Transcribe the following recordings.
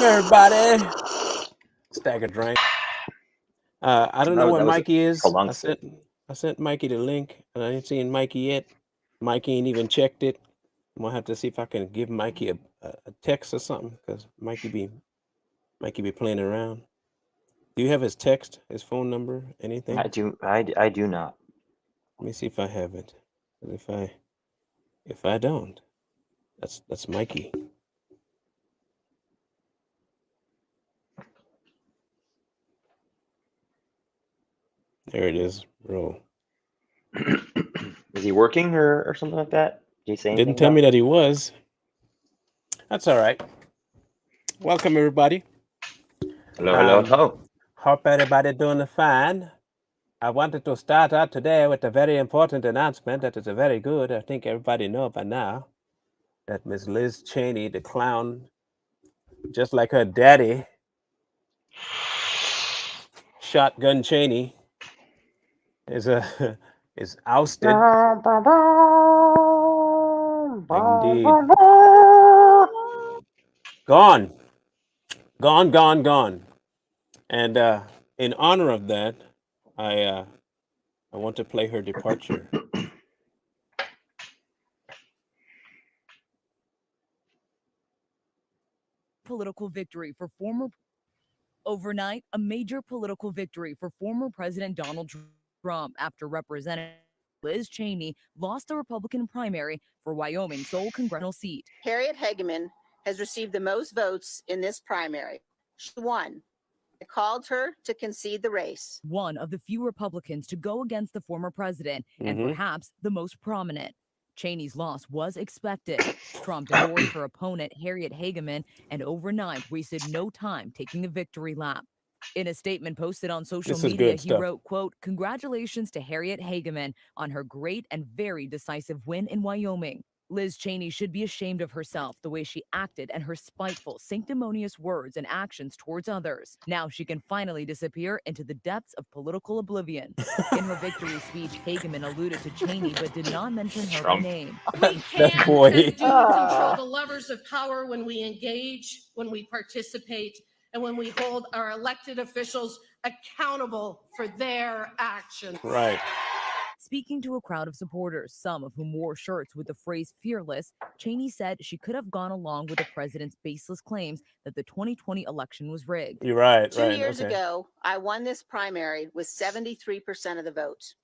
everybody. Stagger drink. I don't know where That was a Mikey is. prolonged I sent Mikey the link, and I ain't seen Mikey yet. Mikey ain't even checked it. I'm gonna have to see if I can give Mikey a text or something, because Mikey be playing around. Do you have his text, his phone number, anything? I do not. Let me see if I have it. If I don't, that's Mikey. There it is, bro. Is he working or something like that? Did he say anything? Didn't tell me that he was. That's all right. Welcome everybody. Hello. Hope everybody doing fine. I wanted to start out today with a very important announcement that is a very good. I think everybody know by now that Miss Liz Cheney, the clown, just like her daddy, Shotgun Cheney, is ousted. Indeed. Gone. And in honor of that, I want to play her departure. Political victory for former overnight, a major political victory for former President Donald Trump after Representative Liz Cheney lost the Republican primary for Wyoming's sole congressional seat. Harriet Hageman has received the most votes in this primary. She won. I called her to concede the race. One of the few Republicans to go against the former president, and perhaps the most prominent. Cheney's loss was expected. Trump endorsed her opponent, Harriet Hageman, and overnight wasted no time taking the victory lap. In a statement posted on social media, he wrote, quote, "Congratulations to Harriet Hageman on her great and very decisive win in Wyoming. Liz Cheney should be ashamed of herself, the way she acted and her spiteful, sanctimonious words and actions towards others. Now she can finally disappear into the depths of political oblivion." In her victory speech, Hageman alluded to Cheney but did not mention her by name. We can and do control the levers of power when we engage, when we participate, and when we hold our elected officials accountable for their actions. Right. Speaking to a crowd of supporters, some of whom wore shirts with the phrase "fearless," Cheney said she could have gone along with the president's baseless claims that the 2020 election was rigged. You're right. 2 years ago, I won this primary with 73% of the vote.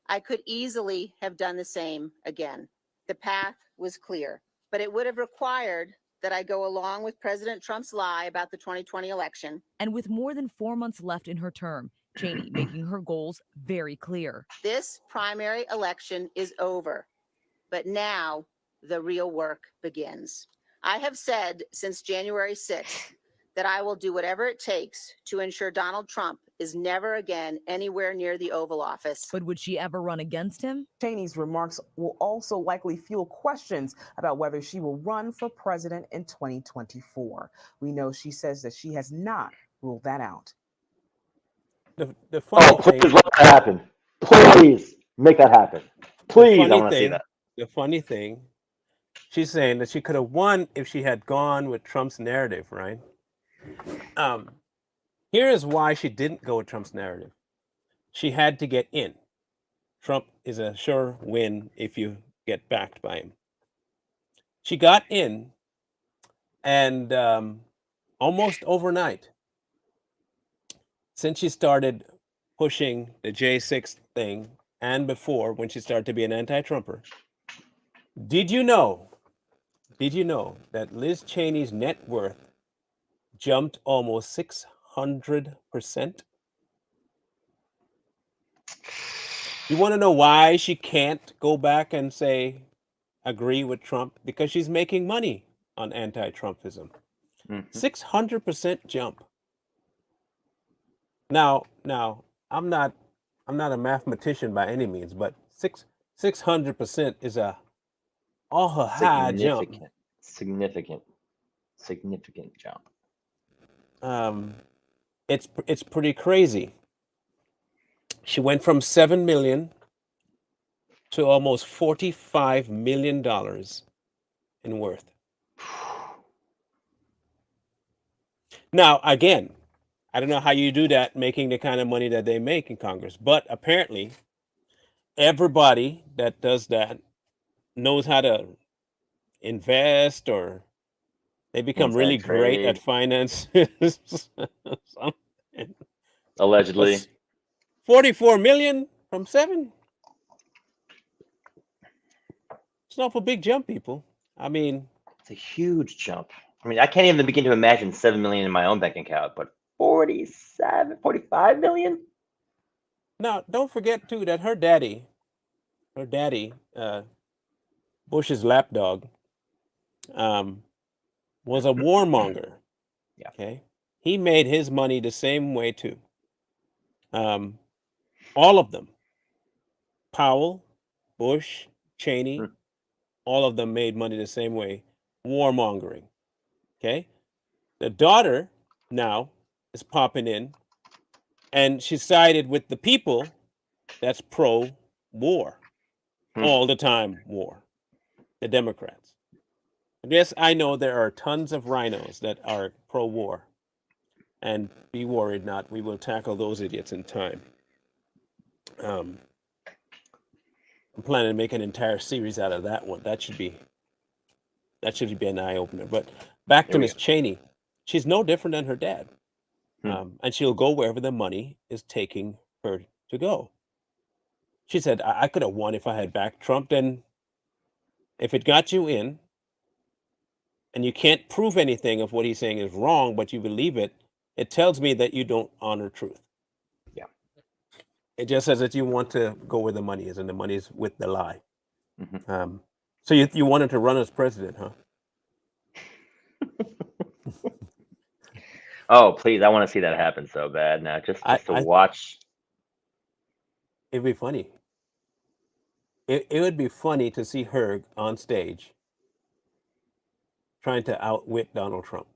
I could easily have done the same again. The path was clear, but it would have required that I go along with President Trump's lie about the 2020 election. And with more than 4 months left in her term, Cheney making her goals very clear. This primary election is over, but now the real work begins. I have said since January 6th that I will do whatever it takes to ensure Donald Trump is never again anywhere near the Oval Office. But would she ever run against him? Cheney's remarks will also likely fuel questions about whether she will run for president in 2024. We know she says that she has not ruled that out. The funny thing, please let that happen. Please make that happen. Please, I want to see that. The funny thing, she's saying that she could have won if she had gone with Trump's narrative, right? Here is why she didn't go with Trump's narrative. She had to get in. Trump is a sure win if you get backed by him. She got in, and almost overnight, since she started pushing the J6 thing, and before when she started to be an anti-Trumper, did you know that Liz Cheney's net worth jumped almost 600%? You want to know why she can't go back and say agree with Trump? Because she's making money on anti-Trumpism. 600% jump. Now, I'm not a mathematician by any means, but 600% is a high jump. Significant jump. It's pretty crazy. She went from 7 million to almost $45 million in worth. Now, again, I don't know how you do that, making the kind of money that they make in Congress, but apparently everybody that does that knows how to invest, or they become Inside really great at trade, finance. allegedly. 44 million from 7. It's not a big jump, people. I mean, It's a huge jump. I mean, I can't even begin to imagine 7 million in my own bank account, but 47, 45 million? now don't forget too that her daddy, Bush's lapdog, was a warmonger. Yeah. Okay, he made his money the same way too. All of them, Powell, Bush, Cheney, Hmm. all of them made money the same way, warmongering. Okay, the daughter now is popping in, and she sided with the people that's pro-war, Hmm. all the time war, the Democrats. Yes, I know there are tons of rhinos that are pro-war, and be worried not, we will tackle those idiots in time. I'm planning to make an entire series out of that one. That should be an eye opener. But back to There we Miss go. Cheney, she's no different than her dad, Hmm. and she'll go wherever the money is taking her to go. She said, "I could have won if I had backed Trump." Then, if it got you in, and you can't prove anything of what he's saying is wrong, but you believe it, it tells me that you don't honor truth. Yeah. It just says that you want to go where the money is, and the money is with the lie. Mhm. So you wanted to run as president, huh? Oh, please. I want to see that happen so bad now. Just to I watch. It'd be funny. It would be funny to see her on stage trying to outwit Donald Trump.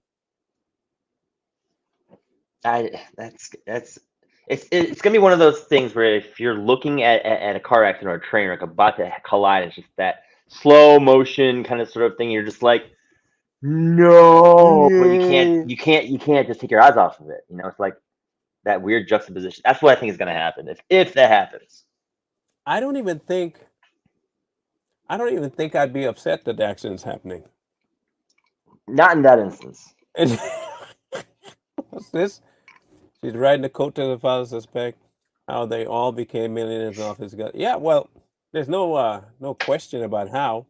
That's it's gonna be one of those things where if you're looking at a car accident or a train wreck about to collide, it's just that slow motion kind of sort of thing. You're just like, no, but you can't just take your eyes off of it. You know, it's like that weird juxtaposition. That's what I think is gonna happen if that happens. I don't even think I'd be upset that the accident's happening. Not in that instance. And what's this? She's riding the coattails of father suspect. How they all became millionaires off his gut. Yeah, well, there's no question about how.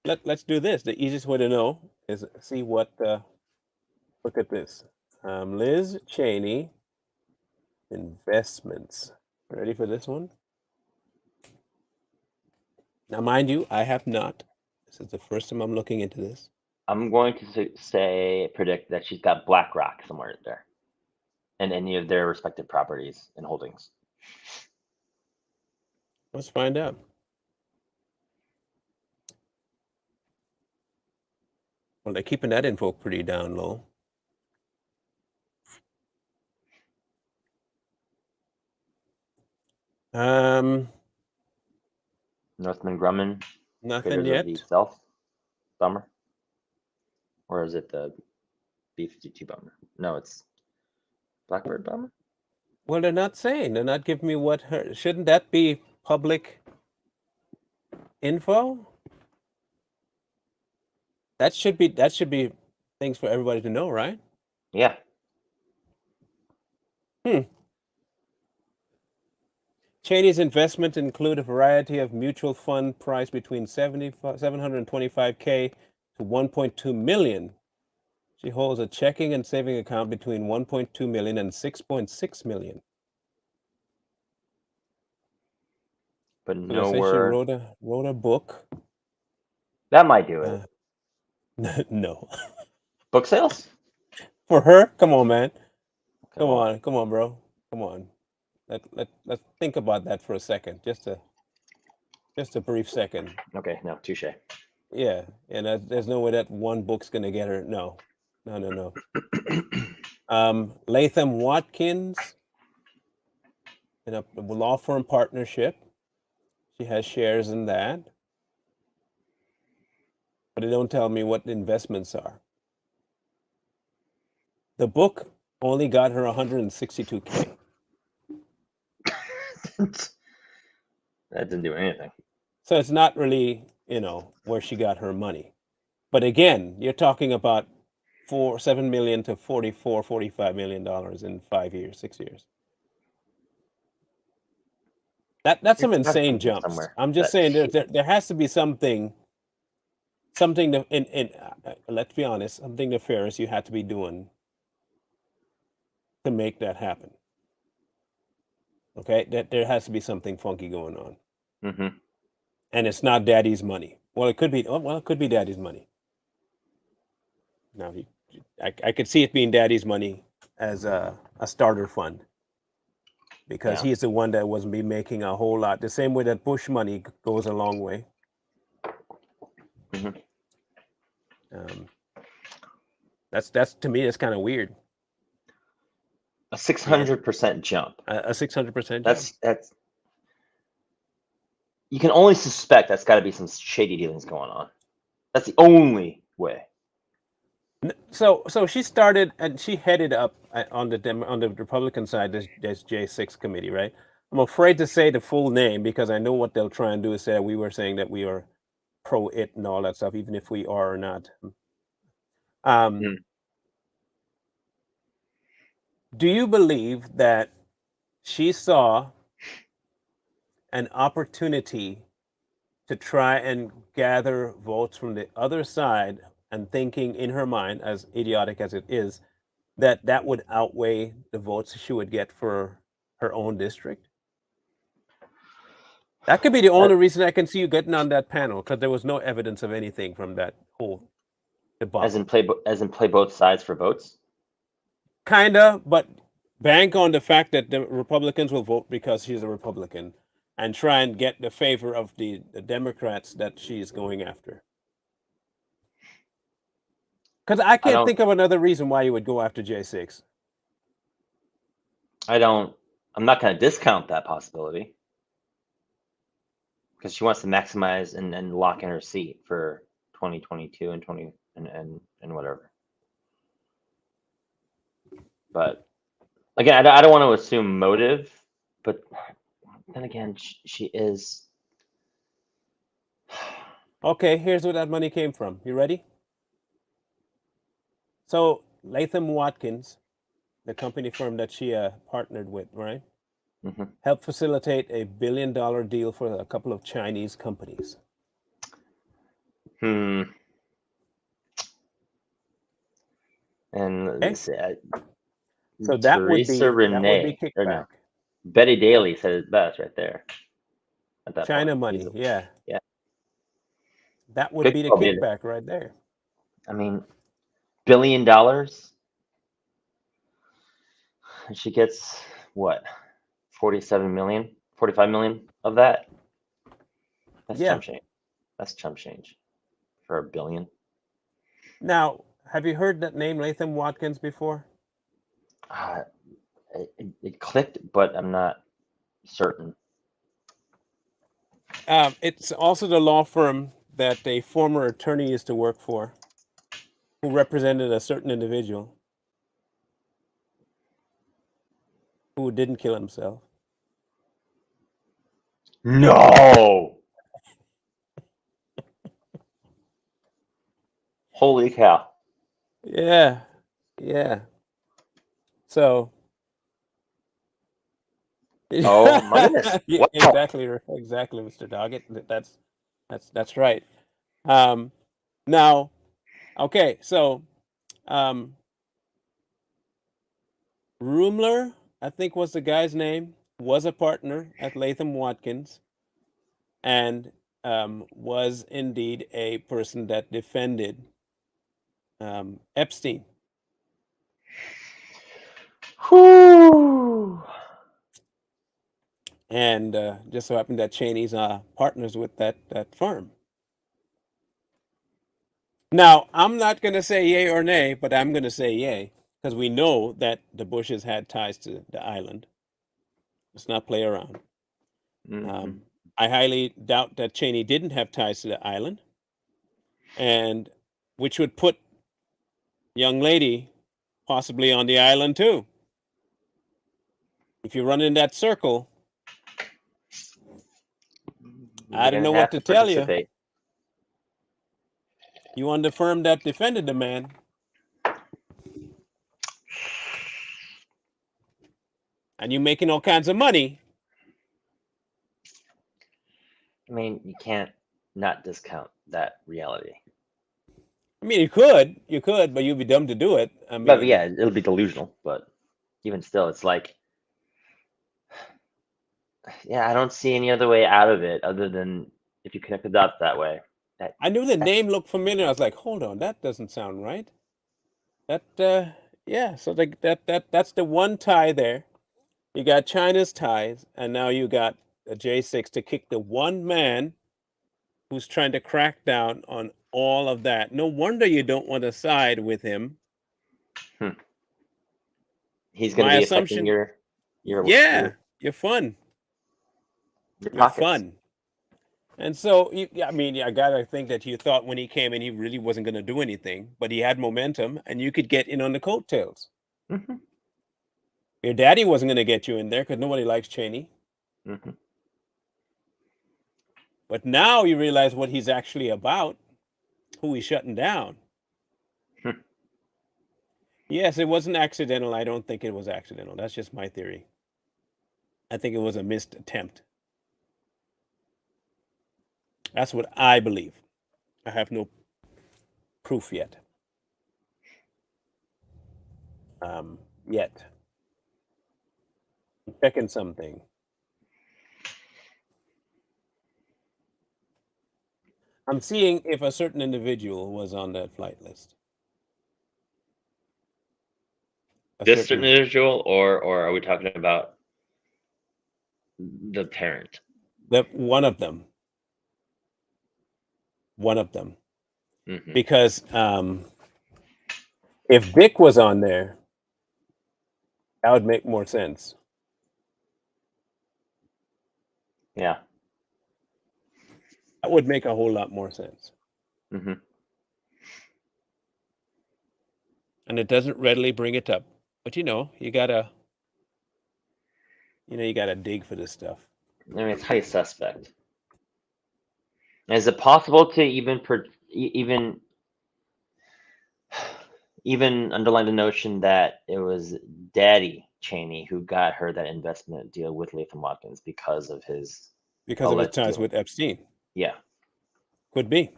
Let's do this. The easiest way to know is see what. Look at this. Liz Cheney investments. Ready for this one? Now, mind you, I have not. This is the first time I'm looking into this. I'm going to predict that she's got BlackRock somewhere there, and any of their respective properties and holdings. Let's find out. Well, they're keeping that info pretty down low. Northman Grumman, Nothing creators of the yet. Stealth bomber, or is it the B-52 bomber? No, it's Blackbird bomber. Well, they're not saying. They're not giving me what her. Shouldn't that be public info? That should be things for everybody to know, right? Yeah. Cheney's investments include a variety of mutual fund priced between 725K to 1.2 million. She holds a checking and saving account between 1.2 million and 6.6 million. But So they say she nowhere. wrote a book. That might do it. No. Book sales? For her? Come on, man. Okay, well, Come on, bro. Come on. Let's think about that for a second. Just a brief second. okay, no, touche. Yeah, and there's no way that one book's gonna get her. No. Latham Watkins in a law firm partnership. She has shares in that, but they don't tell me what the investments are. The book only got her $162K. That didn't do anything. So it's not really, where she got her money. But again, you're talking about $7 million to $45 million in 5 years, 6 years. That's some It's got insane something jumps. somewhere. I'm just saying there has to be something to, let's be honest, something nefarious you had to be doing to make that happen. Okay, that there has to be something funky going on, Mm-hmm. and it's not daddy's money. Well, it could be. Well, it could be daddy's money. Now, I could see it being daddy's money as a starter fund, because Yeah. he's the one that wasn't be making a whole lot. The same way that Bush money goes a long way. Mhm. That's to me, that's kind of weird. A 600% jump. A 600%. That's. You can only suspect that's got to be some shady dealings going on. That's the only way. So she started and she headed up on the Republican side this J6 committee, right? I'm afraid to say the full name because I know what they'll try and do is say we were saying that we are pro it and all that stuff, even if we are or not. Do you believe that she saw an opportunity to try and gather votes from the other side, and thinking in her mind, as idiotic as it is, that would outweigh the votes she would get for her own district? That could be the only reason I can see you getting on that panel, because there was no evidence of anything from that whole debacle. As in play both sides for votes? Kinda, but bank on the fact that the Republicans will vote because she's a Republican, and try and get the favor of the Democrats that she's going after. Because I can't think of another reason why you would go after J6. I'm not going to discount that possibility, because she wants to maximize and lock in her seat for 2022 and whatever. But again, I don't want to assume motive, but then again, she is. Okay, here's where that money came from. You ready? So Latham Watkins, the company firm that she partnered with, right? Mm-hmm. Helped facilitate a $1 billion deal for a couple of Chinese companies. And let's see, so that would be kickback. Or no, Betty Daly said it best right there. At that China point. money, yeah. That would Good be the call, kickback right there. I mean, $1 billion. And she gets what? 45 million of that. That's chump change. That's chump change for $1 billion. Now, have you heard that name Latham Watkins before? It clicked, but I'm not certain. It's also the law firm that a former attorney used to work for, who represented a certain individual who didn't kill himself. No. Holy cow. Yeah. So. Oh my goodness! Yeah, wow. exactly, Mr. Doggett. That's right. Now, okay, so Rumler, I think was the guy's name, was a partner at Latham Watkins, and was indeed a person that defended Epstein. Whew. And just so happened that Cheney's partners with that firm. Now, I'm not going to say yay or nay, but I'm going to say yay, because we know that the Bushes had ties to the island. Let's not play around. Mm-hmm. I highly doubt that Cheney didn't have ties to the island, and which would put young lady possibly on the island too. If you run in that circle, I don't know what to tell you. participate. You on the firm that defended the man. And you making all kinds of money. I mean, you can't not discount that reality. I mean, you could, but you'd be dumb to do it. I mean, But yeah, it'll be delusional. But even still, it's like, yeah, I don't see any other way out of it other than if you connect the dots that way. I knew the name looked familiar. I was like, hold on, that doesn't sound right. That, yeah. So that's the one tie there. You got China's ties, and now you got a J6 to kick the one man who's trying to crack down on all of that. No wonder you don't want to side with him. He's going to My be assumption. affecting your you're fun. Your You're pockets. fun. And so, I mean, I gotta think that you thought when he came in, he really wasn't going to do anything, but he had momentum, and you could get in on the coattails. Mm-hmm. Your daddy wasn't going to get you in there because nobody likes Cheney. Mm-hmm. But now you realize what he's actually about, who he's shutting down. Yes, it wasn't accidental. I don't think it was accidental. That's just my theory. I think it was a missed attempt. That's what I believe. I have no proof yet. Yet. I'm checking something. I'm seeing if a certain individual was on that flight list. This certain individual, or are we talking about the parent? One of them. One of them. Mm-hmm. Because if Dick was on there, that would make more sense. Yeah. That would make a whole lot more sense. Mm-hmm. And it doesn't readily bring it up. But you gotta dig for this stuff. I mean, it's highly suspect. Is it possible to even underline the notion that it was Daddy Cheney who got her that investment deal with Latham Watkins because of his ties with Epstein? Yeah, could be.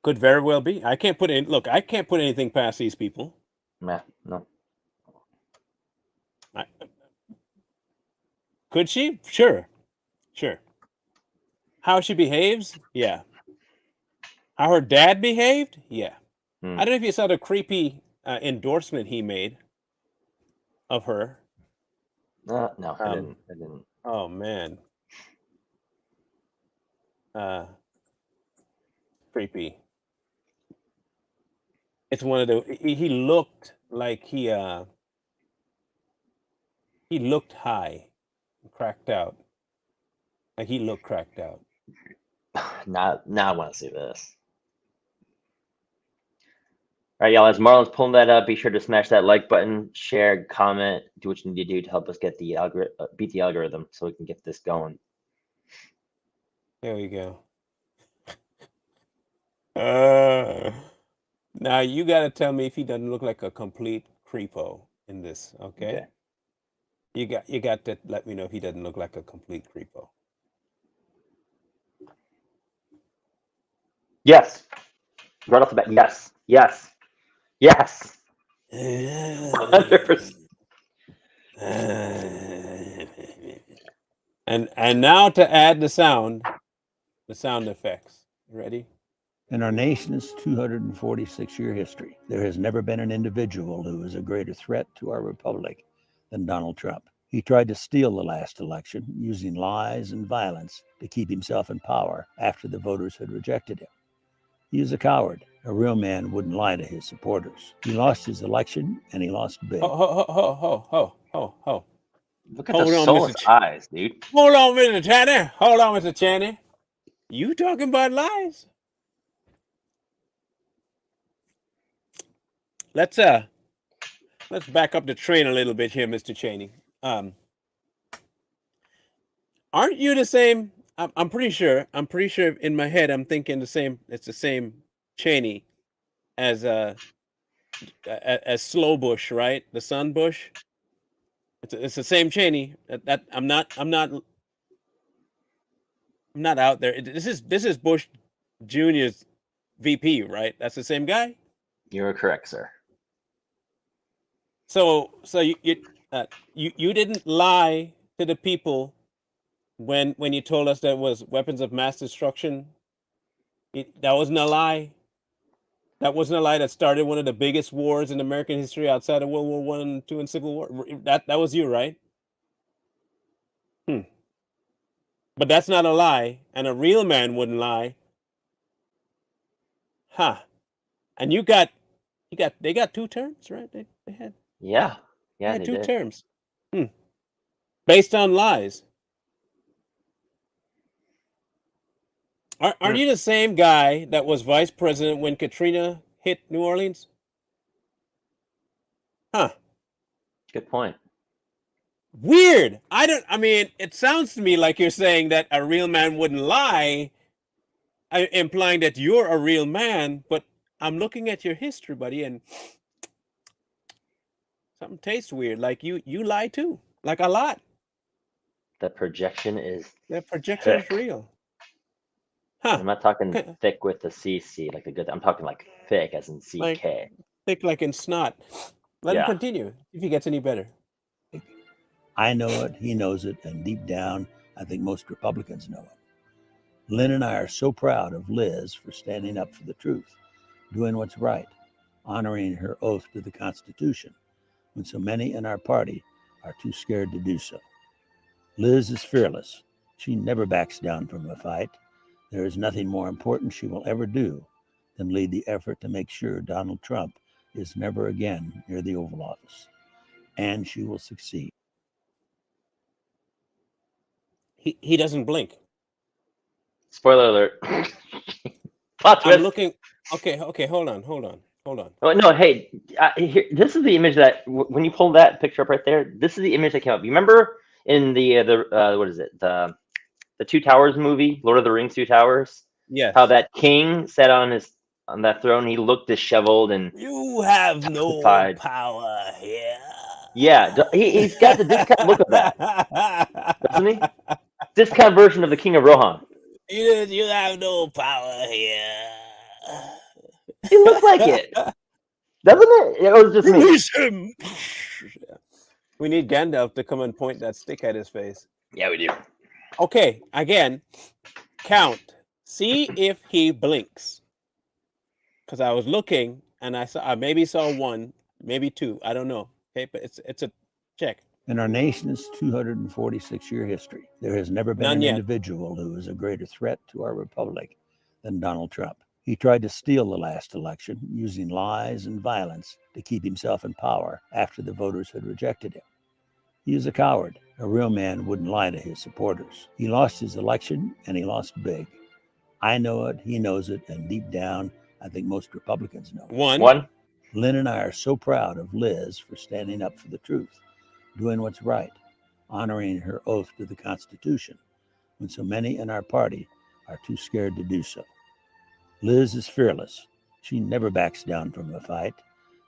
Could very well be. I can't put anything past these people. No. Could she? Sure. How she behaves? Yeah. How her dad behaved? Yeah. I don't know if you saw the creepy endorsement he made of her. No, I didn't. Oh man. Creepy. It's one of the. He looked like he looked high, cracked out. Like he looked cracked out. Now I want to see this. All right, y'all. As Marlon's pulling that up, be sure to smash that like button, share, comment, do what you need to do to help us get the beat the algorithm, so we can get this going. There we go. Now you got to tell me if he doesn't look like a complete creepo in this, okay? You got to let me know if he doesn't look like a complete creepo. Yes. Right off the bat, yes. 100%. And now to add the sound effects. Ready? In our nation's 246-year history, there has never been an individual who is a greater threat to our republic than Donald Trump. He tried to steal the last election using lies and violence to keep himself in power after the voters had rejected him. He is a coward. A real man wouldn't lie to his supporters. He lost his election, and he lost big. Ho. Look at the soulless eyes, dude. Hold on, Mr. Cheney. You talking about lies? let's back up the train a little bit here, Mr. Cheney. Aren't you the same? I'm pretty sure. I'm pretty sure in my head I'm thinking the same. It's the same Cheney as Slow Bush, right? The Sun Bush. It's the same Cheney. That I'm not out there. This is Bush Jr.'s VP, right? That's the same guy. You're correct, sir. So you didn't lie to the people when you told us that was weapons of mass destruction. That wasn't a lie. That wasn't a lie that started one of the biggest wars in American history outside of World War One and Two and Civil War. That was you, right? But that's not a lie, and a real man wouldn't lie. Huh. And they got 2 terms, right? They had Yeah. Yeah, had they 2 did. terms. Based on lies. Aren't you the same guy that was vice president when Katrina hit New Orleans? Huh. Good point. Weird. I mean, it sounds to me like you're saying that a real man wouldn't lie, implying that you're a real man, but I'm looking at your history, buddy, and something tastes weird. Like you lie too. Like a lot. The projection is That projection is thick. real. Huh. I'm not talking Okay. thick with the CC, like the good. I'm talking like thick as in CK. Like thick like in snot. Let him Yeah. continue if he gets any better. I know it, he knows it, and deep down, I think most Republicans know it. Lynn and I are so proud of Liz for standing up for the truth, doing what's right, honoring her oath to the Constitution, when so many in our party are too scared to do so. Liz is fearless. She never backs down from a fight. There is nothing more important she will ever do than lead the effort to make sure Donald Trump is never again near the Oval Office. And she will succeed. He doesn't blink. Spoiler alert. Plot I'm twist. looking. Okay, hold on. Oh no! Hey, this is the image that when you pull that picture up right there, this is the image that came up. You remember in the what is it, the Two Towers movie, Lord of the Rings, Two Towers? Yes. How that king sat on that throne, he looked disheveled and You have no Tied. power here. yeah, he's got the discount look of that, doesn't he? Discount version of the King of Rohan. You have no power here. He looks like it, doesn't it? It was just me. Release him. We need Gandalf to come and point that stick at his face. Yeah, we do. Okay, again, count. See if he blinks. Because I was looking and I maybe saw 1, maybe 2. I don't know. Okay, but it's a check. In our nation's 246-year history, there has never been None an yet. individual who is a greater threat to our republic than Donald Trump. He tried to steal the last election using lies and violence to keep himself in power after the voters had rejected him. He is a coward. A real man wouldn't lie to his supporters. He lost his election, and he lost big. I know it, he knows it, and deep down, I think most Republicans know it. One. Lynn and I are so proud of Liz for standing up for the truth, doing what's right, honoring her oath to the Constitution, when so many in our party are too scared to do so. Liz is fearless. She never backs down from a fight.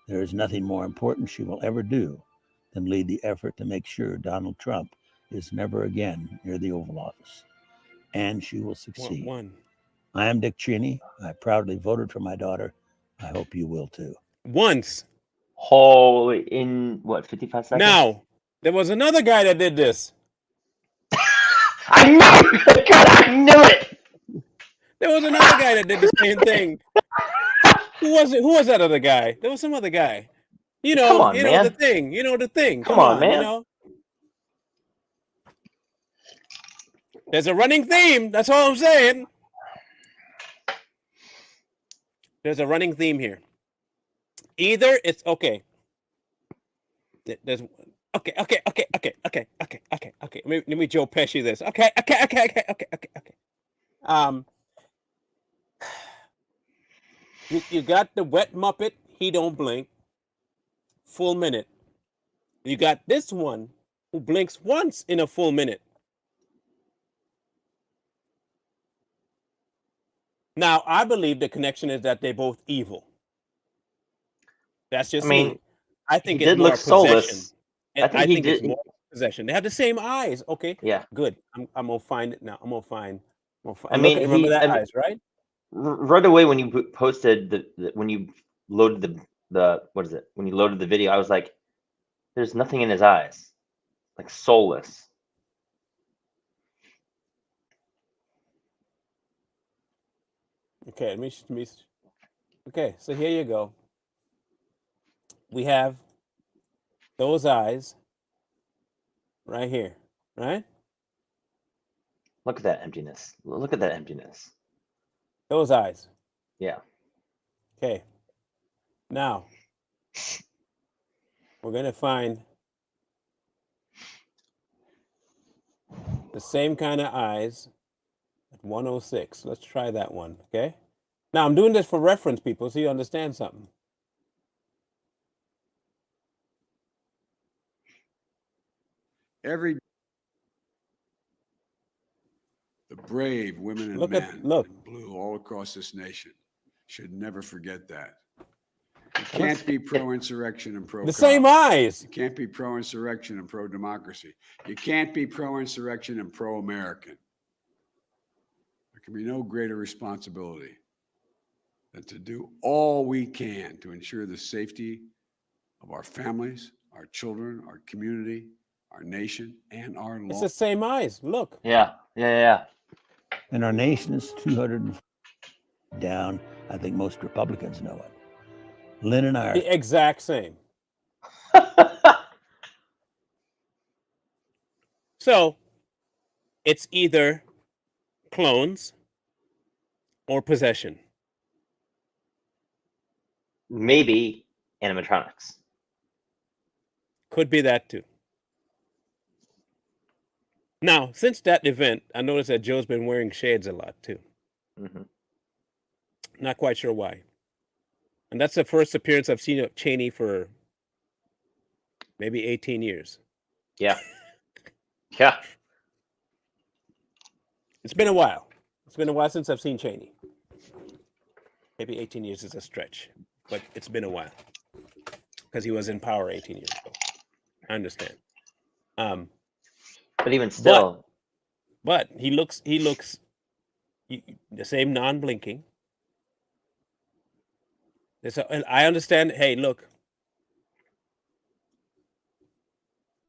There is nothing more important she will ever do than lead the effort to make sure Donald Trump is never again near the Oval Office. And she will succeed. One. I am Dick Cheney. I proudly voted for my daughter. I hope you will too. Once. Holy, in what, 55 seconds? Now, there was another guy that did this. I knew it! God, I knew it! There was another guy that did the same thing. Who was it? Who was that other guy? There was some other guy. You know, Come on, you know man. the thing. You know the thing. Come on, man. You know. There's a running theme. That's all I'm saying. There's a running theme here. Either it's okay. There's okay. Let me Joe Pesci this. Okay. You got the wet Muppet. He don't blink. full minute. You got this one who blinks once in a full minute. Now, I believe the connection is that they're both evil. That's I just mean, me. I he think it's did more look possession. soulless. And I think I he think it's did. more possession. They have the same eyes. Okay, Yeah. good. I'm gonna find it now. I'm gonna find. I Look, mean, remember that I mean, eyes, right? right away when you posted when you loaded the what is it? When you loaded the video, I was like, there's nothing in his eyes. Like soulless. Okay, let me. Okay, so here you go. We have those eyes right here, right? Look at that emptiness. Look at that emptiness. Those eyes. Yeah. Okay. Now we're gonna find the same kind of eyes at 106. Let's try that one. Okay. Now I'm doing this for reference, people, so you understand something. The brave women and Look men at look. in blue all across this nation should never forget that. You can't be pro-insurrection and pro-cop. The same eyes. You can't be pro-insurrection and pro-democracy. You can't be pro-insurrection and pro-American. There can be no greater responsibility than to do all we can to ensure the safety of our families, our children, our community, our nation, and our law. It's the same eyes. Look. Yeah. And our nation is 200 down. I think most Republicans know it. Lynn and I are The exact same. So it's either clones or possession. Maybe animatronics. Could be that too. Now, since that event, I noticed that Joe's been wearing shades a lot too. Mm-hmm. Not quite sure why. And that's the first appearance I've seen of Cheney for maybe 18 years. Yeah. Yeah. It's been a while. It's been a while since I've seen Cheney. Maybe 18 years is a stretch, but it's been a while because he was in power 18 years ago. I understand. But even still, but he looks the same non-blinking. And I understand. Hey, look,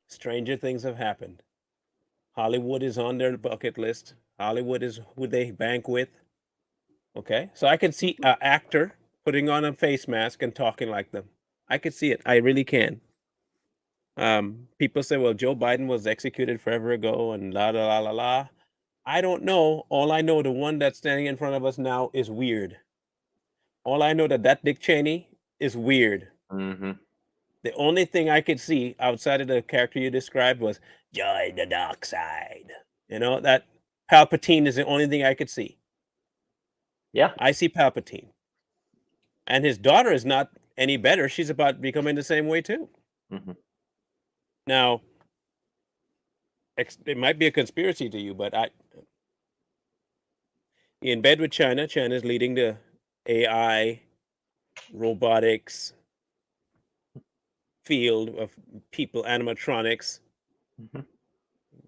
stranger things have happened. Hollywood is on their bucket list. Hollywood is who they bank with. Okay, so I can see an actor putting on a face mask and talking like them. I could see it. I really can. People say, well, Joe Biden was executed forever ago and la la la la la. I don't know. All I know, the one that's standing in front of us now is weird. All I know that Dick Cheney is weird. mm-hmm. The only thing I could see outside of the character you described was join the dark side. You know, that Palpatine is the only thing I could see. Yeah. I see Palpatine. And his daughter is not any better. She's about becoming the same way too. Mm-hmm. Now, it might be a conspiracy to you, but in bed with China. China's leading the AI, robotics field of people, animatronics. Mm-hmm.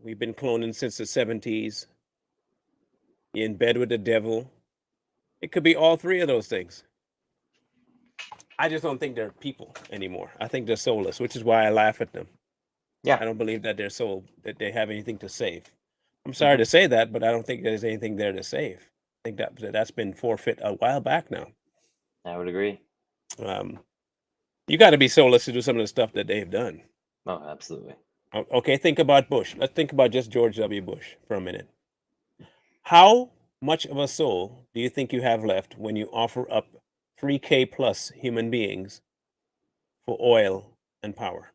We've been cloning since the 70s. In bed with the devil. It could be all three of those things. I just don't think they're people anymore. I think they're soulless, which is why I laugh at them. Yeah. I don't believe that that they have anything to save. I'm sorry to say that, but I don't think there's anything there to save. I think that's been forfeit a while back now. I would agree. You got to be soulless to do some of the stuff that they've done. Oh, absolutely. Okay, think about Bush. Let's think about just George W. Bush for a minute. How much of a soul do you think you have left when you offer up 3K plus human beings for oil and power?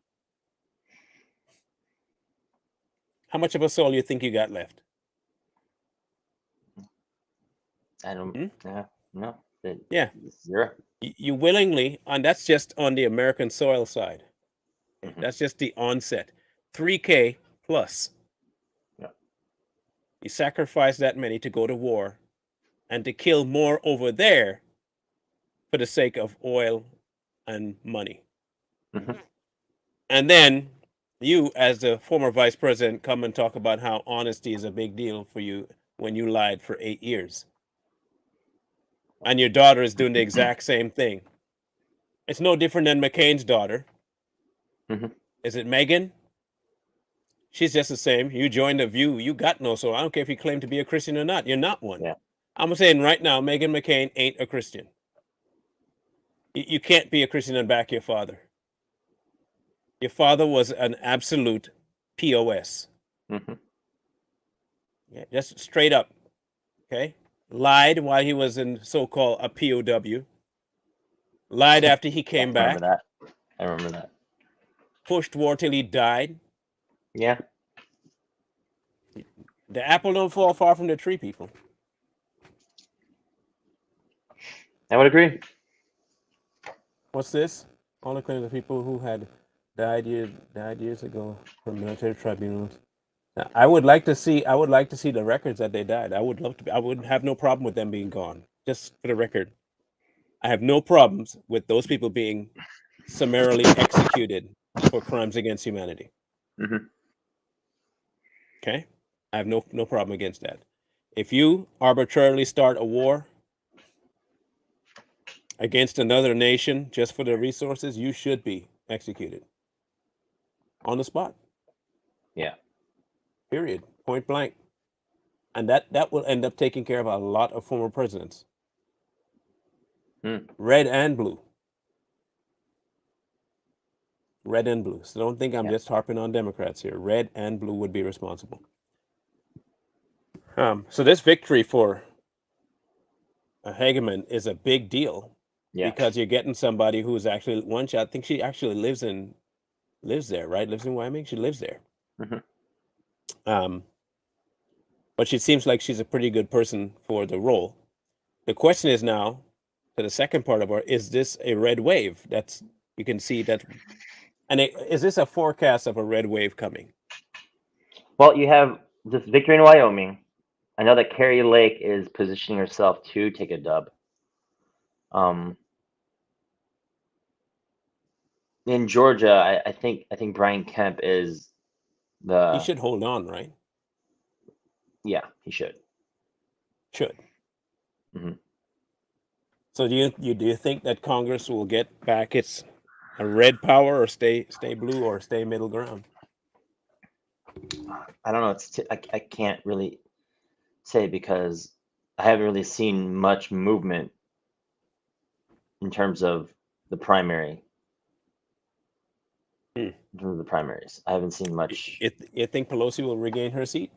How much of a soul you think you got left? I don't. Hmm? Yeah. No. Yeah. Zero. You willingly, and that's just on the American soil side. Mhm. That's just the onset. 3K plus. Yeah. You sacrifice that many to go to war and to kill more over there for the sake of oil and money. Mhm. And then you, as the former vice president, come and talk about how honesty is a big deal for you when you lied for 8 years. And your daughter is doing the exact same thing. It's no different than McCain's daughter. Mhm. Is it Megan? She's just the same. You joined the View. You got no soul. I don't care if you claim to be a Christian or not. You're not one. Yeah. I'm saying right now, Megan McCain ain't a Christian. You can't be a Christian and back your father. Your father was an absolute POS. Mhm. Yeah, just straight up. Okay? Lied while he was in so-called a POW. Lied after he came I back. remember that. I remember that. Pushed war till he died. Yeah. The apple don't fall far from the tree, people. I would agree. What's this? All the claims of people who had died years ago from military tribunals. Now, I would like to see the records that they died. I would have no problem with them being gone. Just for the record. I have no problems with those people being summarily executed for crimes against humanity. Mhm. Okay? I have no problem against that. If you arbitrarily start a war against another nation just for their resources, you should be executed on the spot. Yeah. Period. Point blank. And that will end up taking care of a lot of former presidents. Red and blue. Red and blue. So don't think I'm just harping on Democrats here. Red and blue would be responsible. So this victory for Hageman is a big deal because you're getting somebody who's actually I think she actually lives there, right? Lives in Wyoming. She lives there. Mhm. But she seems like she's a pretty good person for the role. The question is now, to the second part of our, is this a red wave? That's you can see that, and is this a forecast of a red wave coming? Well, you have this victory in Wyoming. I know that Carrie Lake is positioning herself to take a dub. In Georgia, I think Brian Kemp is He should hold on, right? Yeah, he should. Should. Mhm. So do you think that Congress will get back its a red power, or stay blue, or stay middle ground? I don't know. I can't really say because I haven't really seen much movement in terms of the primary. In terms of the primaries, I haven't seen much. You think Pelosi will regain her seat?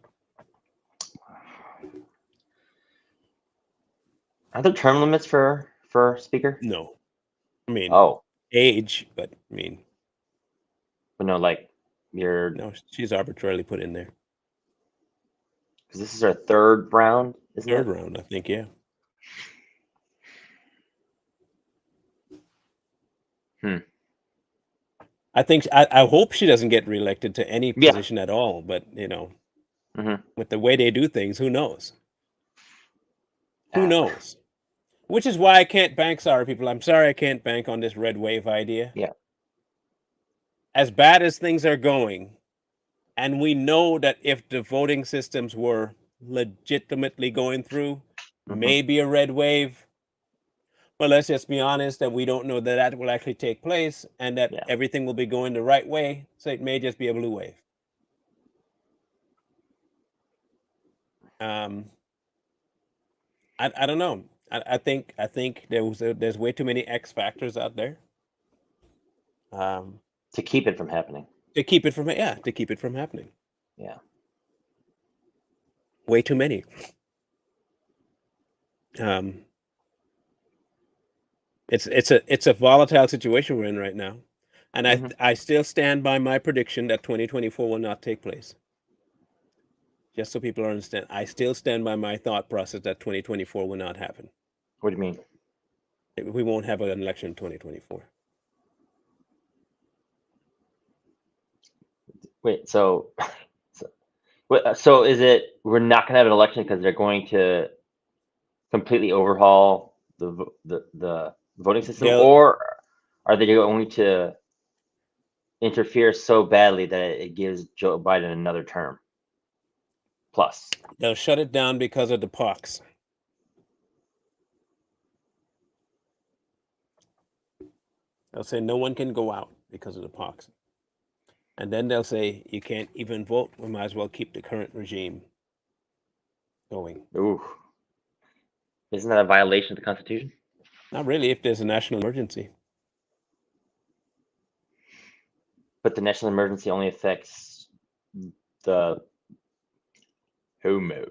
Are there term limits for speaker? No. I mean, age, but I mean, but no, like no, she's arbitrarily put in there. Because this is our third round, isn't it? Third round, I think, yeah. I think I hope she doesn't get reelected to any position at all, but with the way they do things, who knows? Who knows? Which is why I can't bank. Sorry, people. I'm sorry I can't bank on this red wave idea. Yeah. As bad as things are going, and we know that if the voting systems were legitimately going through, maybe a red wave. But let's just be honest that we don't know that will actually take place, and that everything will be going the right way. So it may just be a blue wave. I don't know. I think there's way too many X factors out there. To keep it from happening. To keep it from happening. Yeah. Way too many. It's a volatile situation we're in right now, and I still stand by my prediction that 2024 will not take place. Just so people understand, I still stand by my thought process that 2024 will not happen. What do you mean? We won't have an election in 2024. Wait, so so is it we're not going to have an election because they're going to completely overhaul the voting system, They'll or are they going to interfere so badly that it gives Joe Biden another term plus? they'll shut it down because of the pox. They'll say no one can go out because of the pox. And then they'll say you can't even vote. We might as well keep the current regime going. Ooh, isn't that a violation of the Constitution? Not really if there's a national emergency. But the national emergency only affects the homos.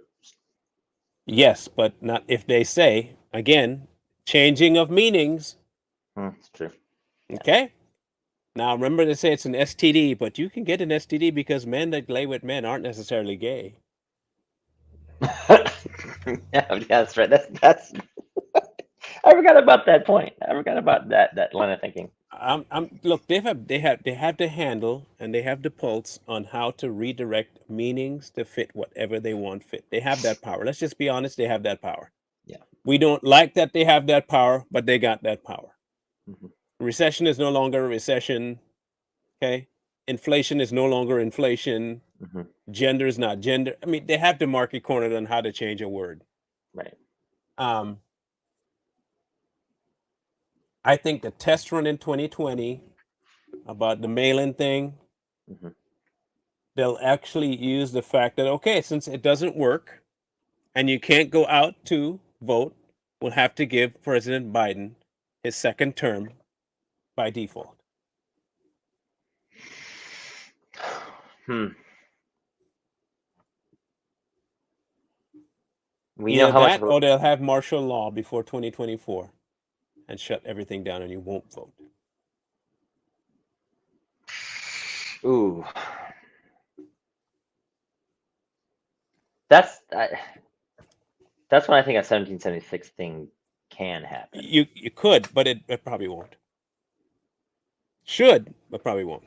Yes, but not if they say, again, changing of meanings. It's true. Okay? Now, remember they say it's an STD, but you can get an STD because men that lay with men aren't necessarily gay. Yeah, that's right. That's. I forgot about that point. I forgot about that line of thinking. Look, they have the handle and they have the pulse on how to redirect meanings to fit whatever they want fit. They have that power. Let's just be honest, they have that power. Yeah. We don't like that they have that power, but they got that power. Mhm. Recession is no longer a recession. Okay? Inflation is no longer inflation. Mhm. Gender is not gender. I mean, they have the market cornered on how to change a word. Right. I think the test run in 2020 about the mail-in thing, Mhm. they'll actually use the fact that, okay, since it doesn't work and you can't go out to vote, we'll have to give President Biden his second term by default. We know Either how much that of or they'll have martial law before 2024 and shut everything down and you won't vote. Ooh. That's when I think a 1776 thing can happen. You could, but it probably won't. Should, but probably won't.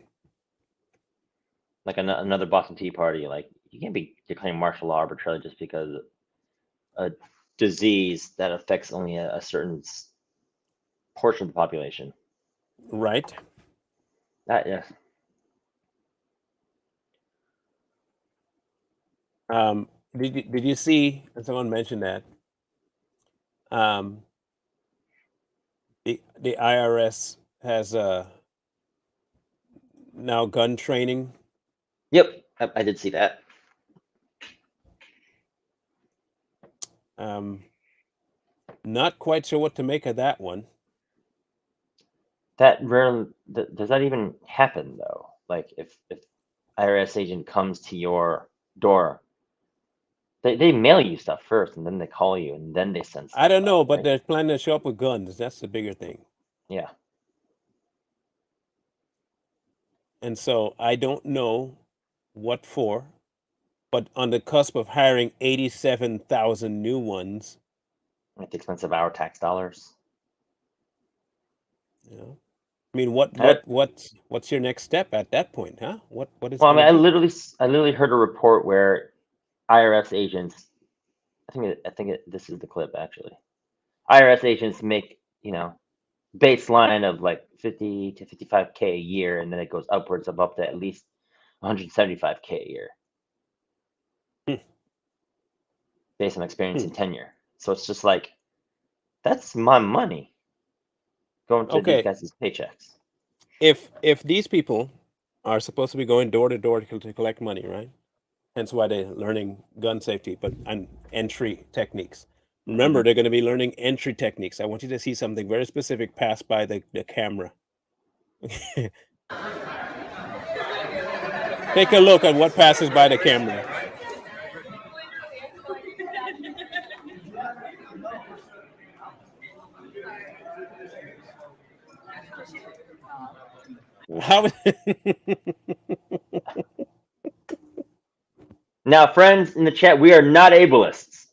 Like another Boston Tea Party, like you can't be declaring martial law arbitrarily just because a disease that affects only a certain portion of the population. Right. Yeah. Did you see, and someone mentioned that, the IRS has now gun training. Yep, I did see that. Not quite sure what to make of that one. That rarely does that even happen though? Like if IRS agent comes to your door, they mail you stuff first, and then they call you, and then they send stuff I don't know, out, but right? they're planning to show up with guns. That's the bigger thing. Yeah. And so I don't know what for, but on the cusp of hiring 87,000 new ones. At the expense of our tax dollars. You know, I mean, what's your next step at that point, huh? What is? Well, I mean, gonna be? I literally heard a report where IRS agents, this is the clip actually. IRS agents make, baseline of like 50 to 55K a year, and then it goes upwards of up to at least 175K a year. Based on experience and tenure. So it's just like, that's my money going to these guys' paychecks. If these people are supposed to be going door to door to collect money, right? Hence why they're learning gun safety, and entry techniques. Remember, they're going to be learning entry techniques. I want you to see something very specific pass by the camera. Take a look at what passes by the camera. How? Now, friends in the chat, we are not ableists.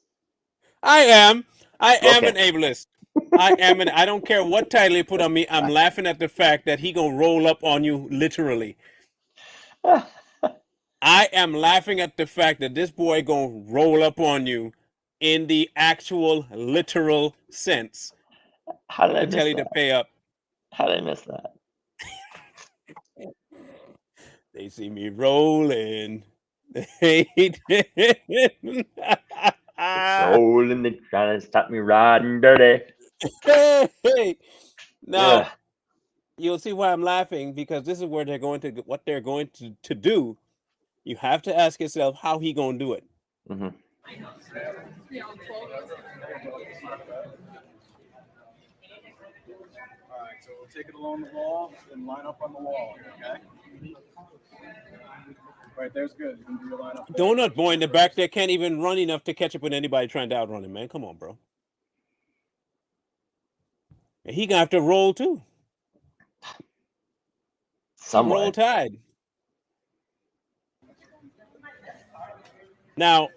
I am an Okay. ableist. I don't care what title you put on me. I'm laughing at the fact that he gonna roll up on you literally. I am laughing at the fact that this boy gonna roll up on you in the actual literal sense How did I to miss tell you to that? pay up. How did I miss that? They see me rolling. They didn't. Rolling, they trying to stop me riding dirty. Hey. Now Ugh. you'll see why I'm laughing, because this is where they're going to what they're going to do. You have to ask yourself how he gonna do it. Mm-hmm. All right, so we'll take it along the wall and line up on the wall, okay? Right, there's good. You can do your line up. Donut boy in the back there can't even run enough to catch up with anybody trying to outrun him, man. Come on, bro. And he gonna have to roll too. He roll Somewhat. tide. Now,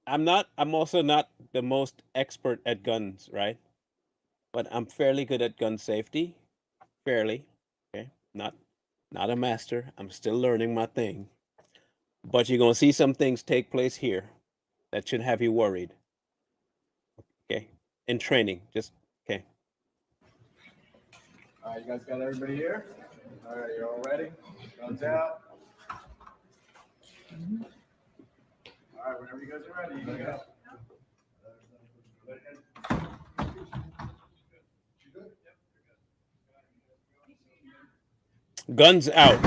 I'm also not the most expert at guns, right? But I'm fairly good at gun safety. Fairly. Okay. Not a master. I'm still learning my thing. But you're gonna see some things take place here that should have you worried. Okay. In training. Just okay. All right, you guys got everybody here? All right, you're all ready? Guns out. All right, whenever you guys are ready, you can go. Guns out.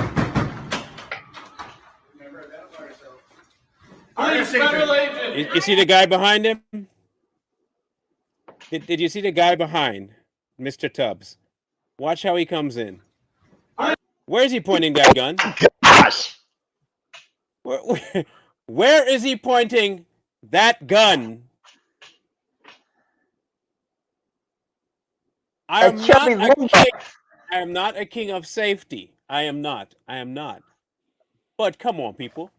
Police, federal agent. You see the guy behind him? Did you see the guy behind Mr. Tubbs? Watch how he comes in. Where is he pointing that gun? Gosh! Where is he pointing that gun? I am not a king of safety. I am not. But come on, people.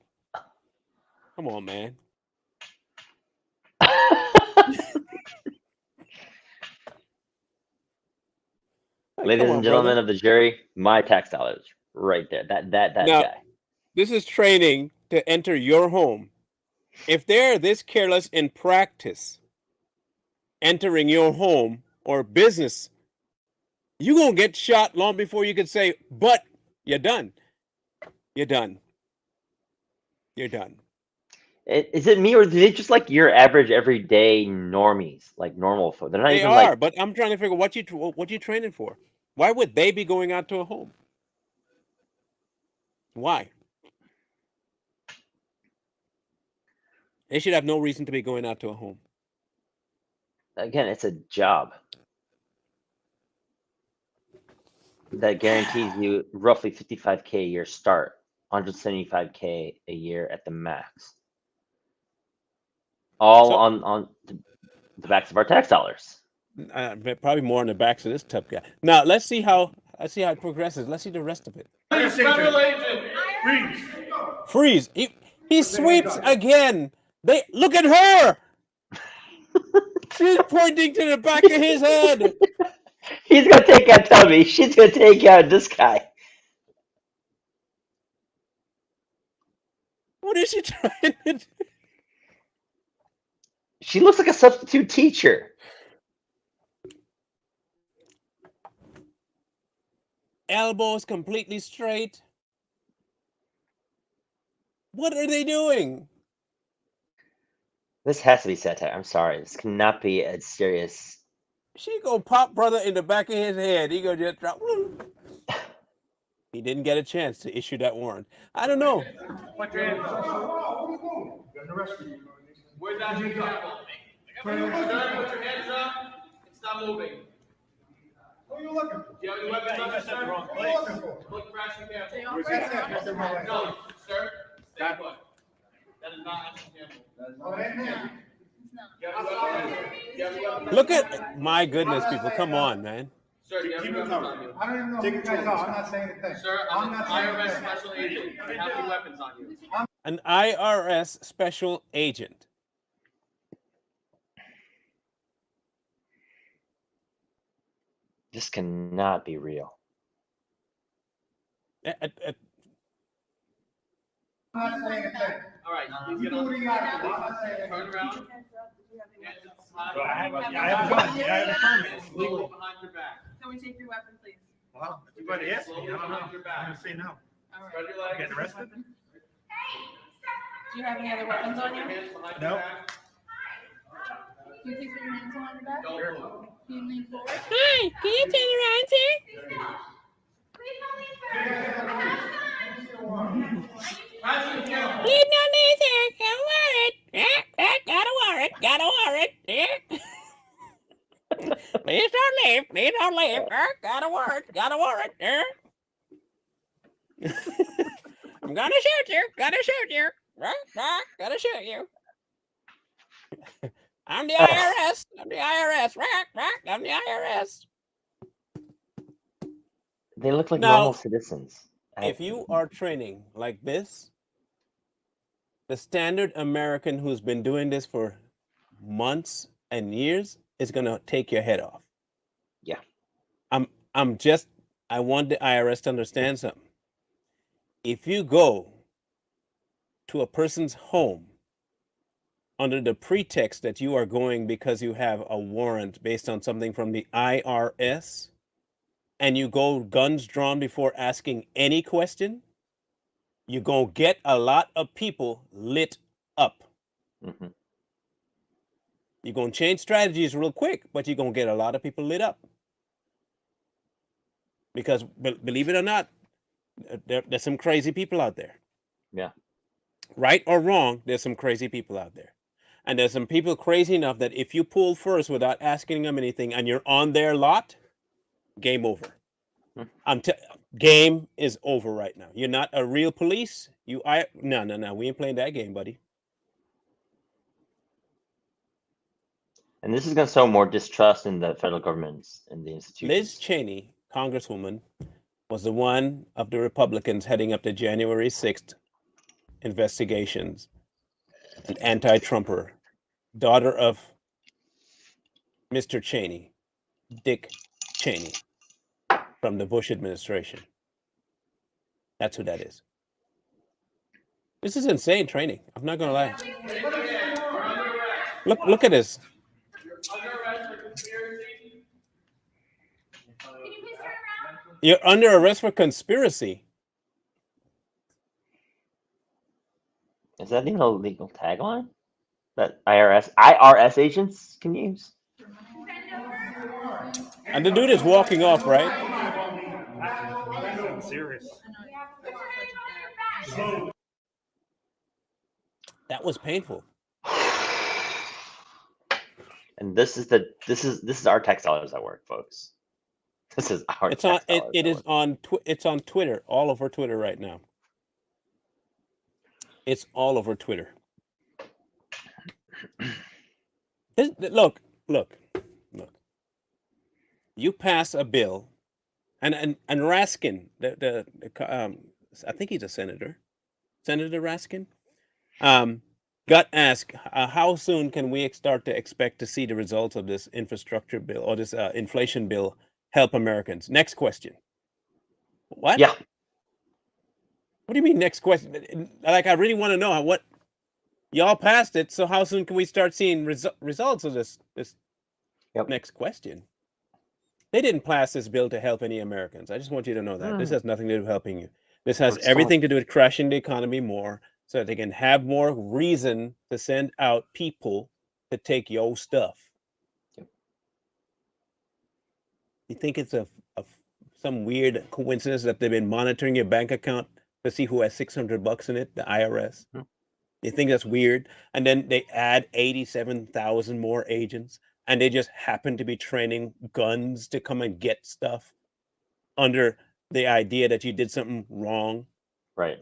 Come on, man. Ladies Come and on, gentlemen brother. of the jury, my tax dollars right there. That Now, guy. this is training to enter your home. If they're this careless in practice, entering your home or business, you're going to get shot long before you can say, but you're done. You're done. You're done. Is it me, or are they just like your average everyday normies, like normal folk? They're not They even are, like. but I'm trying to figure what you training for. Why would they be going out to a home? Why? They should have no reason to be going out to a home. Again, it's a job that guarantees you roughly 55K a year start, 175K a year at the max. All So- on the backs of our tax dollars. But probably more on the backs of this tough guy. Now let's see how it progresses. Let's see the rest of it. Police, federal agent. Freeze. Freeze. He sweeps again. They look at her. She's pointing to the back of his head. He's gonna take out Tubby. She's gonna take out this guy. What is she trying to do? She looks like a substitute teacher. Elbows completely straight. What are they doing? This has to be satire. I'm sorry. This cannot be a serious. She gonna pop brother in the back of his head. He gonna just drop. He didn't get a chance to issue that warrant. I don't know. Put your hands up. Where's that hands up? Put your hands up. It's not moving. Who are you looking for? Do you have any weapons on you, sir? What are you looking for? Look fresh and careful. No, sir. Stay put. That is not understandable. Look at my goodness, people. Come on, man. Sir, do you have any weapons on you? I don't even know who you guys are. I'm not saying a thing. Sir, I'm an IRS special agent. Do you have any weapons on you? An IRS special agent. This cannot be real. I'm not saying a thing. All right, You please do get what on. you gotta do. I'm not saying a Turn thing. around. I have a gun. Yeah, I have a permit. It's Slowly legal. behind your back. Can we take your weapon, please? Well, if you're going to ask me, I don't know. Behind your I'm back. going to say no. All Spread right. your legs. Getting arrested? Do you have any other weapons on you? Hands behind No. your back. Can you please put your hands behind your back? Don't move. Can you lean forward? Hi, can you turn around, sir? Leave no laser. Got a warrant. Got a warrant. Got a warrant. Please don't leave. Please don't leave. Got a warrant. Got a warrant. I'm gonna shoot you. Gonna shoot you. Gonna shoot you. I'm the IRS. I'm the IRS. I'm the IRS. They look like Now, normal citizens. If you are training like this, the standard American who's been doing this for months and years is going to take your head off. Yeah. I want the IRS to understand something. If you go to a person's home under the pretext that you are going because you have a warrant based on something from the IRS, and you go guns drawn before asking any question, you're going to get a lot of people lit up. Mm-hmm. You're going to change strategies real quick, but you're going to get a lot of people lit up. Because believe it or not, there's some crazy people out there. Yeah. Right or wrong, there's some crazy people out there. And there's some people crazy enough that if you pull first without asking them anything and you're on their lot, game over. Game is over right now. You're not a real police. No. We ain't playing that game, buddy. And this is going to sow more distrust in the federal government and the institutions. Liz Cheney, Congresswoman, was the one of the Republicans heading up the January 6th investigations, an anti-Trumper, daughter of Mr. Cheney, Dick Cheney, from the Bush administration. That's who that is. This is insane training. I'm not gonna lie. Look at this. You're under arrest for conspiracy. Is that even a legal tagline that IRS agents can use? And the dude is walking off, right? Serious. That was painful. And this is our tax dollars at work, folks. This is our. It's on. It's on Twitter, all over Twitter right now. It's all over Twitter. Look. You pass a bill, and Raskin, I think he's a senator, Senator Raskin, got asked, how soon can we start to expect to see the results of this infrastructure bill or this inflation bill help Americans? Next question. What? Yeah. What do you mean next question? Like, I really want to know what y'all passed it. So how soon can we start seeing results of this next question? They didn't pass this bill to help any Americans. I just want you to know that. This has nothing to do with helping you. This has everything to do with crashing the economy more so that they can have more reason to send out people to take your stuff. Yep. You think it's some weird coincidence that they've been monitoring your bank account to see who has $600 in it, the IRS? You think that's weird? And then they add 87,000 more agents, and they just happen to be training guns to come and get stuff under the idea that you did something wrong. Right.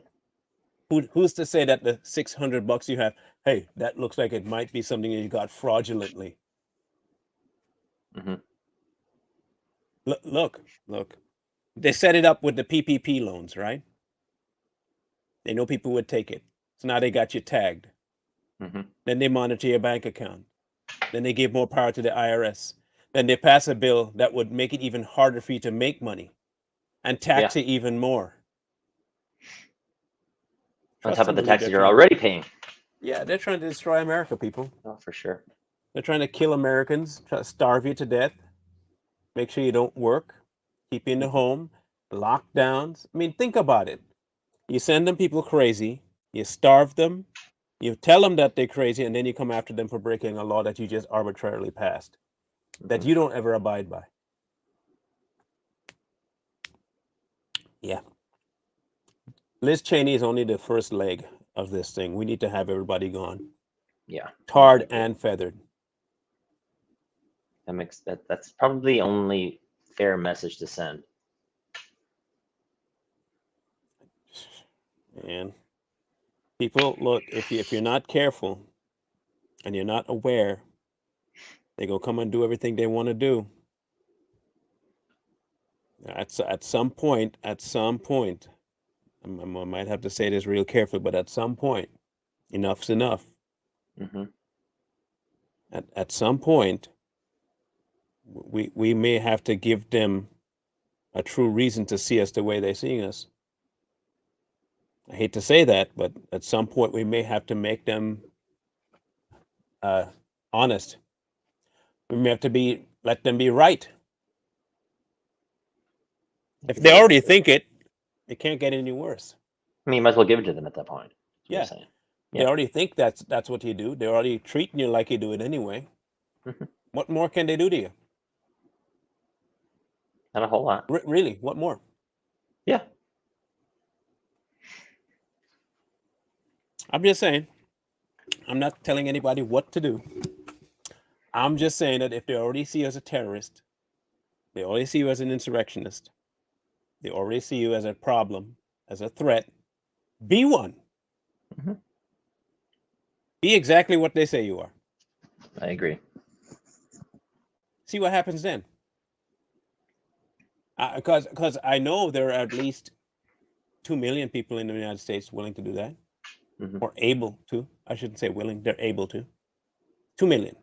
Who's to say that the $600 you have, hey, that looks like it might be something that you got fraudulently? Mm-hmm. Look. They set it up with the PPP loans, right? They know people would take it. So now they got you tagged. Mm-hmm. Then they monitor your bank account. Then they give more power to the IRS. then they pass a bill that would make it even harder for you to make money and tax it even more. On Trust top of and the believe taxes they're you're trying- already paying. Yeah, they're trying to destroy America, people. Oh, for sure. They're trying to kill Americans, try to starve you to death, make sure you don't work, keep you in the home, lockdowns. I mean, think about it. You send them people crazy, you starve them, you tell them that they're crazy, and then you come after them for breaking a law that you just arbitrarily passed, that you don't ever abide by. Yeah. Liz Cheney is only the first leg of this thing. We need to have everybody gone. Yeah. Tarred and feathered. That makes that's probably the only fair message to send. And people, look, if you're not careful and you're not aware, they go come and do everything they want to do. At some point, I might have to say this real carefully, but at some point, enough's enough. At some point, we may have to give them a true reason to see us the way they're seeing us. I hate to say that, but at some point we may have to make them honest. We may have to let them be right. If they already think it can't get any worse. I mean, you might as well give it to them at that point. Yeah. They already think that's what you do. They're already treating you like you do it anyway. What more can they do to you? Not a whole lot. Really, what more? Yeah. I'm just saying. I'm not telling anybody what to do. I'm just saying that if they already see you as a terrorist, they already see you as an insurrectionist, they already see you as a problem, as a threat, be one. Be exactly what they say you are. I agree. See what happens then. Because I know there are at least 2 million people in the United States willing to do that, or able to. I shouldn't say willing, they're able to. 2 million.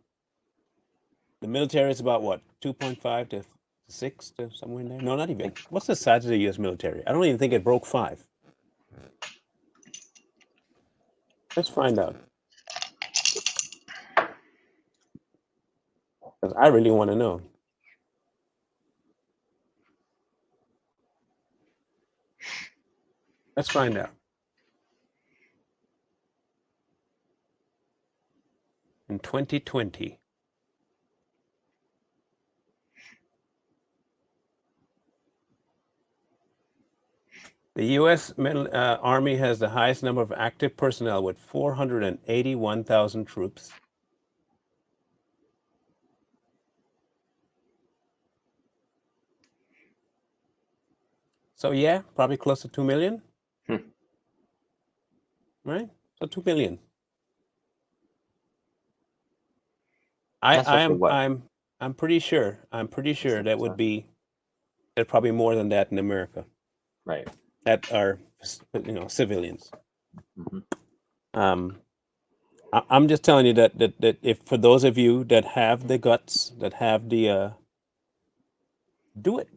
The military is about what? 2.5 to 6 to somewhere in there? No, not even. What's the size of the U.S. military? I don't even think it broke 5. Let's find out. Because I really want to know. Let's find out. In 2020, the U.S. Army has the highest number of active personnel with 481,000 troops. So yeah, probably close to 2 million. Right? So 2 million. I'm pretty sure that would be there's probably more than that in America. Right. That are civilians. I'm just telling you that if for those of you that have the guts, that have the do it.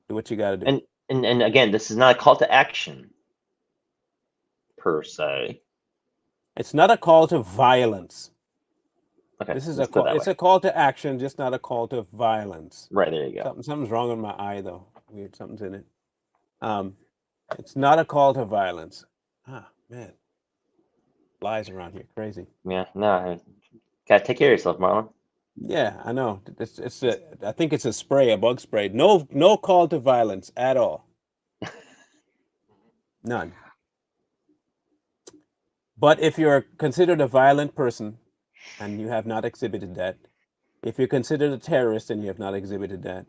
Do what you got to do. And again, this is not a call to action per se. It's not a call to violence. Okay. This is it's a call to action, just not a call to violence. Right, there you go. Something's wrong with my eye though. Weird, something's in it. It's not a call to violence. Ah, man. Flies around here, crazy. Yeah, no, gotta take care of yourself, Marlon. Yeah, I know. I think it's a spray, a bug spray. No call to violence at all. None. But if you're considered a violent person and you have not exhibited that, if you're considered a terrorist and you have not exhibited that,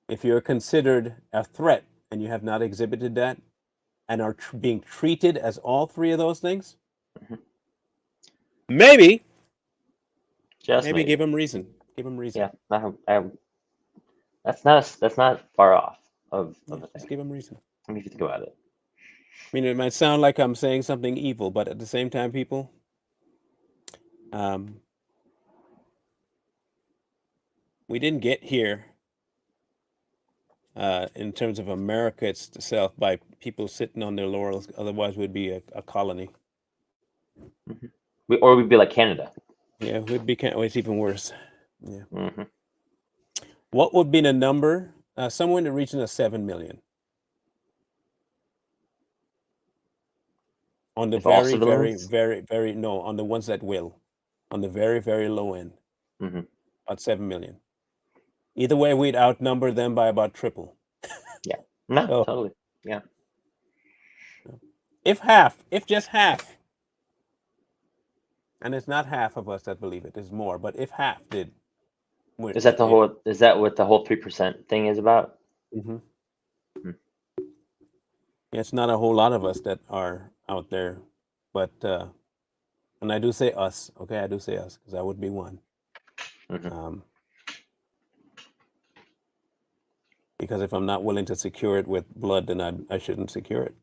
if you're considered a threat and you have not exhibited that, and are being treated as all three of those things, maybe give them reason. Give them reason. Yeah, that's not far off of the thing. Just give them reason. I mean, if you think about it. I mean, it might sound like I'm saying something evil, but at the same time, people, we didn't get here in terms of America itself by people sitting on their laurels. Otherwise, we'd be a colony. Or we'd be like Canada. Yeah, we'd be. Oh, it's even worse. Yeah. Mm-hmm. What would be the number? Somewhere in the region of 7 million. On the If all very, civilians? no, on the ones that will. On the very, very low end. Mm-hmm. About 7 million. Either way, we'd outnumber them by about triple. Yeah. No, So, totally. Yeah. if just half, and it's not half of us that believe it, it's more, but if half did. Is that what the whole 3% thing is about? Mm-hmm. Hmm. Yeah, it's not a whole lot of us that are out there, but and I do say us, okay? I do say us because I would be one. Mm-hmm. Because if I'm not willing to secure it with blood, then I shouldn't secure it.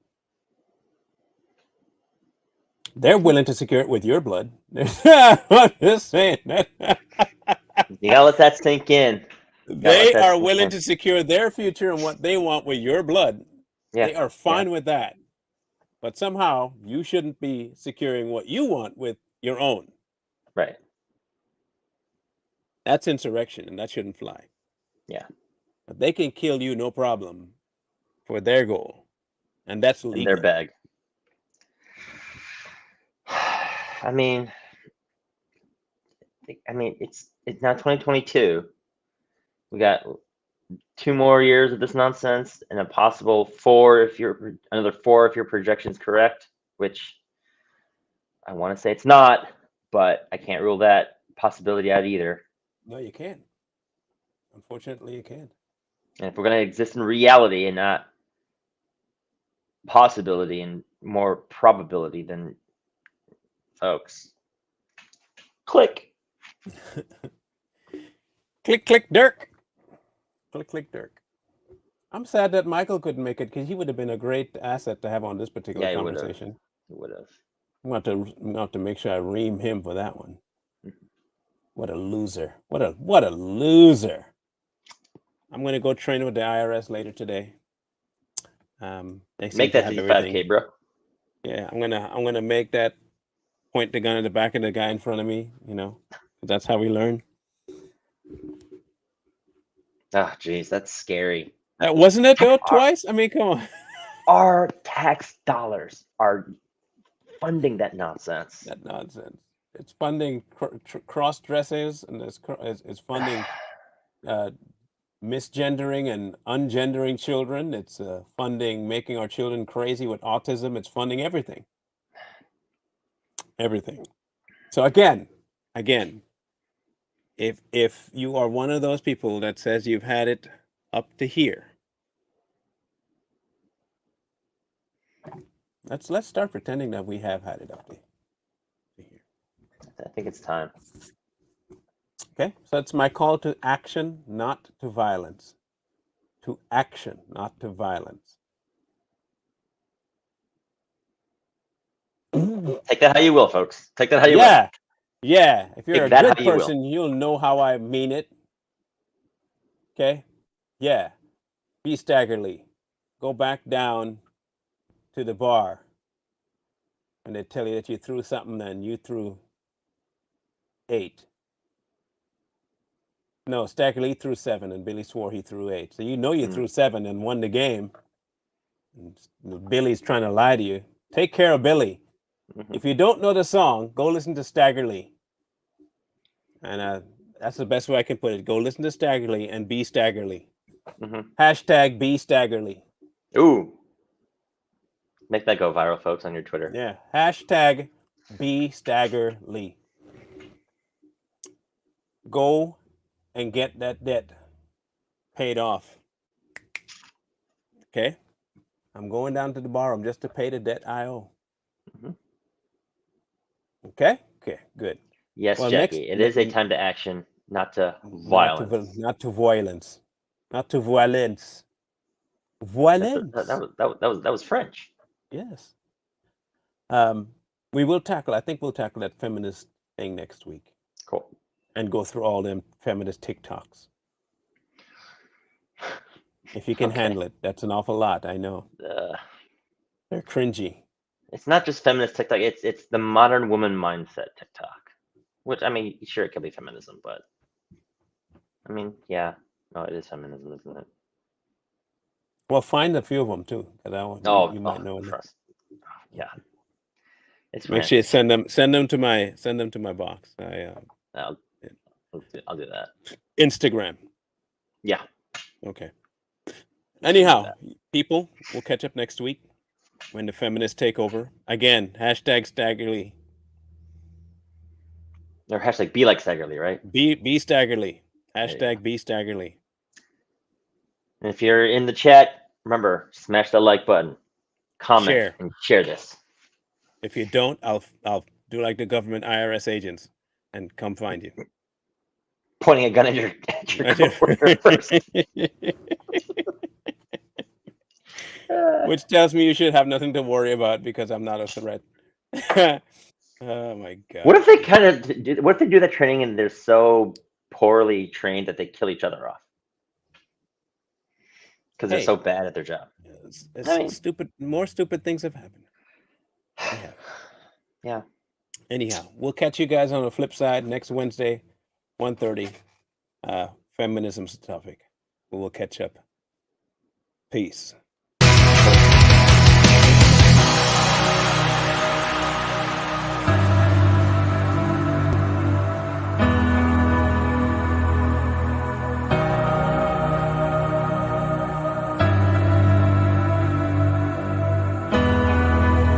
They're willing to secure it with your blood. I'm just saying that. You gotta let that sink in. They are willing to secure their future and what they want with your blood. Yeah. They are fine with that. But somehow you shouldn't be securing what you want with your own. Right. That's insurrection, and that shouldn't fly. Yeah. But they can kill you no problem for their goal, and that's legal. In their bag. I mean, it's now 2022. We got 2 more years of this nonsense, and a possible another 4 if your projection's correct, which I want to say it's not, but I can't rule that possibility out either. No, you can't. Unfortunately, you can't. And if we're going to exist in reality and not possibility and more probability, then folks, click. Click, Dirk. Click, Dirk. I'm sad that Michael couldn't make it because he would have been a great asset to have on this particular conversation. He would have. I'm going to have to make sure I ream him for that one. Mm-hmm. What a loser. What a loser. I'm going to go train with the IRS later today. Make that 55K, bro. Yeah, I'm gonna make that, point the gun at the back of the guy in front of me, that's how we learn. Oh, geez, that's scary. That wasn't it though, twice? I mean, come on. Our tax dollars are funding that nonsense. It's funding cross dresses, and it's funding misgendering and ungendering children. It's funding making our children crazy with autism. It's funding everything. Everything. So again, if you are one of those people that says you've had it up to here, let's start pretending that we have had it up to here. I think it's time. Okay, so it's my call to action, not to violence. To action, not to violence. Take that how you will, folks. Take that how you will. Yeah. If you're Take a good person, you'll know how I mean it. Okay? Yeah. Be staggerly. Go back down to the bar and they tell you that you threw something and you threw 8. No, Staggerly threw 7 and Billy swore he threw 8. So you threw 7 and won the game. And Billy's trying to lie to you. Take care of Billy. Mm-hmm. If you don't know the song, go listen to Staggerly. And that's the best way I can put it. Go listen to Staggerly and be Staggerly. Mm-hmm. Hashtag be Staggerly. Ooh. Make that go viral, folks, on your Twitter. Yeah. Hashtag be Staggerly. Go and get that debt paid off. Okay? I'm going down to the bar just to pay the debt I owe. Mm-hmm. Okay? Okay, good. Yes, well, Jackie, it is a time to action, not to violence. Not to violence. Not to violence. Violence. That was French. Yes. I think we'll tackle that feminist thing next week. Cool. and go through all them feminist TikToks. If you can Okay. handle it, that's an awful lot. I know. They're cringy. It's not just feminist TikTok. It's the modern woman mindset TikTok. Which, I mean, sure, it could be feminism, but I mean, yeah, no, it is feminism, isn't it? Well, find a few of them too, because you might know. Trust. Yeah, it's Make sure you send them to my box. I'll do that. Instagram. Yeah. Okay. Anyhow, people, we'll catch up next week when the feminists take over. Again, #Staggerly. Or hashtag be like Staggerly, right? Be Staggerly. #Be Staggerly. And if you're in the chat, remember, smash that like button, comment, Share. and share this. If you don't, I'll do like the government IRS agents and come find you. Pointing a gun at your coworker first. Which tells me you should have nothing to worry about because I'm not a threat. Oh my god. What if they what if they do that training and they're so poorly trained that they kill each other off? Because they're so bad at their job. More stupid things have happened. Yeah. Anyhow, we'll catch you guys on the flip side next Wednesday, 1:30. Feminism's the topic. We'll catch up. Peace.